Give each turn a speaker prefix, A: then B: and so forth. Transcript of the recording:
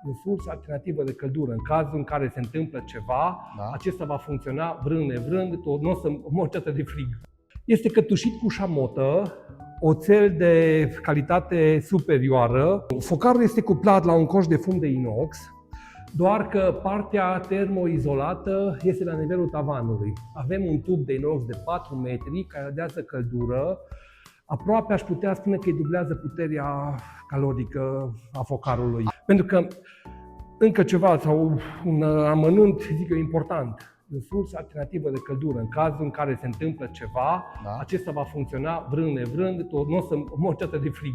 A: în sursă alternativă de căldură. În cazul în care se întâmplă ceva, acesta va funcționa vrând nevrând, nu o să mor de frig. Este cătușit cu șamotă, oțel de calitate superioară. Focarul este cuplat la un coș de fum de inox, doar că partea termoizolată este la nivelul tavanului. Avem un tub de inox de 4 metri care radiază căldură. Aproape aș putea spune că îi dublează puterea calorică a focarului. Pentru că încă ceva sau un amănunt, zic eu, important. În sursă alternativă de căldură. În cazul în care se întâmplă ceva, acesta va funcționa vrând nevrând, nu o să mor de frig.